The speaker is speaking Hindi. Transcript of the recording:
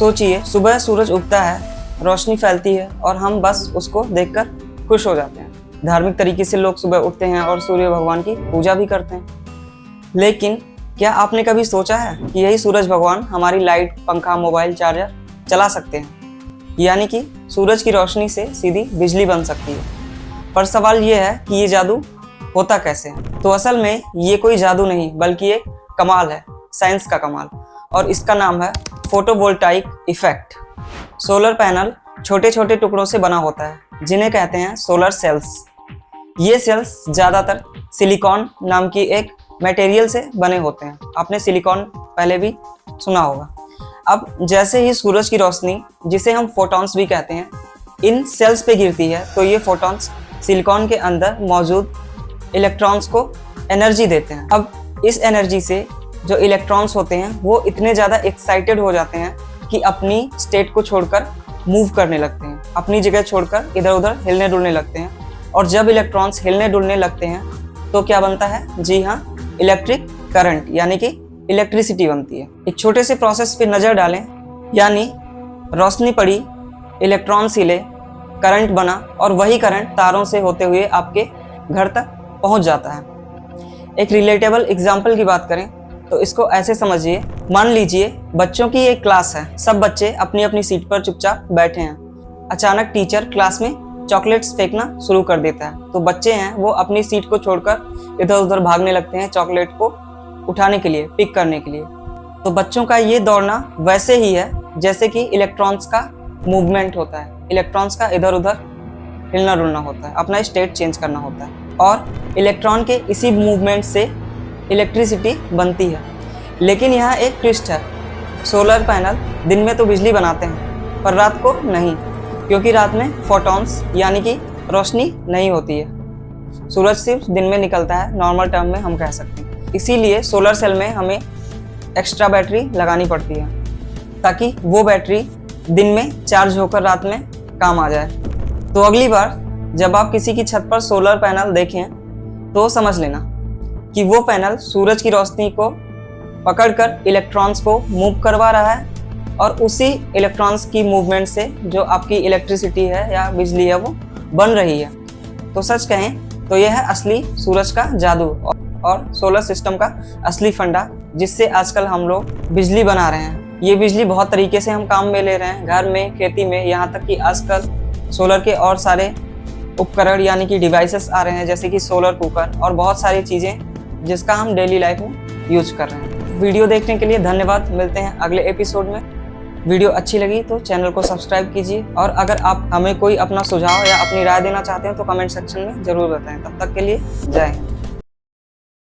सोचिए, सुबह सूरज उगता है, रोशनी फैलती है और हम बस उसको देखकर खुश हो जाते हैं। धार्मिक तरीके से लोग सुबह उठते हैं और सूर्य भगवान की पूजा भी करते हैं। लेकिन क्या आपने कभी सोचा है कि यही सूरज भगवान हमारी लाइट, पंखा, मोबाइल, चार्जर चला सकते हैं? यानी कि सूरज की रोशनी से सीधी बिजली बन सकती है। पर सवाल ये है कि ये जादू होता कैसे है? तो असल में ये कोई जादू नहीं बल्कि एक कमाल है, साइंस का कमाल, और इसका नाम है फोटोवोल्टाइक इफेक्ट। सोलर पैनल छोटे छोटे टुकड़ों से बना होता है जिन्हें कहते हैं सोलर सेल्स। ये सेल्स ज़्यादातर सिलिकॉन नाम की एक मटेरियल से बने होते हैं। आपने सिलिकॉन पहले भी सुना होगा। अब जैसे ही सूरज की रोशनी, जिसे हम फोटॉन्स भी कहते हैं, इन सेल्स पे गिरती है तो ये फोटॉन्स सिलिकॉन के अंदर मौजूद इलेक्ट्रॉन्स को एनर्जी देते हैं। अब इस एनर्जी से जो इलेक्ट्रॉन्स होते हैं वो इतने ज़्यादा एक्साइटेड हो जाते हैं कि अपनी स्टेट को छोड़कर मूव करने लगते हैं, अपनी जगह छोड़कर इधर उधर हिलने डुलने लगते हैं। और जब इलेक्ट्रॉन्स हिलने डुलने लगते हैं तो क्या बनता है? जी हाँ, इलेक्ट्रिक करंट यानी कि इलेक्ट्रिसिटी बनती है। एक छोटे से प्रोसेस पे नज़र डालें, यानी रोशनी पड़ी, इलेक्ट्रॉन्स हिले, करंट बना और वही करंट तारों से होते हुए आपके घर तक पहुंच जाता है। एक रिलेटेबल एग्जाम्पल की बात करें तो इसको ऐसे समझिए, मान लीजिए बच्चों की एक क्लास है, सब बच्चे अपनी अपनी सीट पर चुपचाप बैठे हैं। अचानक टीचर क्लास में चॉकलेट्स फेंकना शुरू कर देता है, तो बच्चे हैं वो अपनी सीट को छोड़कर इधर उधर भागने लगते हैं चॉकलेट को उठाने के लिए, पिक करने के लिए। तो बच्चों का ये दौड़ना वैसे ही है जैसे कि इलेक्ट्रॉन्स का मूवमेंट होता है, इलेक्ट्रॉन्स का इधर उधर हिलना डुलना होता है, अपना स्टेट चेंज करना होता है। और इलेक्ट्रॉन के इसी मूवमेंट से इलेक्ट्रिसिटी बनती है। लेकिन यहाँ एक ट्विस्ट है, सोलर पैनल दिन में तो बिजली बनाते हैं पर रात को नहीं, क्योंकि रात में फोटॉन्स यानी कि रोशनी नहीं होती है। सूरज सिर्फ दिन में निकलता है, नॉर्मल टर्म में हम कह सकते हैं। इसीलिए सोलर सेल में हमें एक्स्ट्रा बैटरी लगानी पड़ती है ताकि वो बैटरी दिन में चार्ज होकर रात में काम आ जाए। तो अगली बार जब आप किसी की छत पर सोलर पैनल देखें तो समझ लेना कि वो पैनल सूरज की रोशनी को पकड़कर इलेक्ट्रॉन्स को मूव करवा रहा है और उसी इलेक्ट्रॉन्स की मूवमेंट से जो आपकी इलेक्ट्रिसिटी है या बिजली है वो बन रही है। तो सच कहें तो यह है असली सूरज का जादू और सोलर सिस्टम का असली फंडा, जिससे आजकल हम लोग बिजली बना रहे हैं। ये बिजली बहुत तरीके से हम काम में ले रहे हैं, घर में, खेती में, यहाँ तक कि आजकल सोलर के और सारे उपकरण यानी कि डिवाइसेस आ रहे हैं, जैसे कि सोलर कुकर और बहुत सारी चीज़ें जिसका हम डेली लाइफ में यूज कर रहे हैं। वीडियो देखने के लिए धन्यवाद। मिलते हैं अगले एपिसोड में। वीडियो अच्छी लगी तो चैनल को सब्सक्राइब कीजिए, और अगर आप हमें कोई अपना सुझाव या अपनी राय देना चाहते हैं तो कमेंट सेक्शन में ज़रूर बताएं। तब तक के लिए जय हिंद।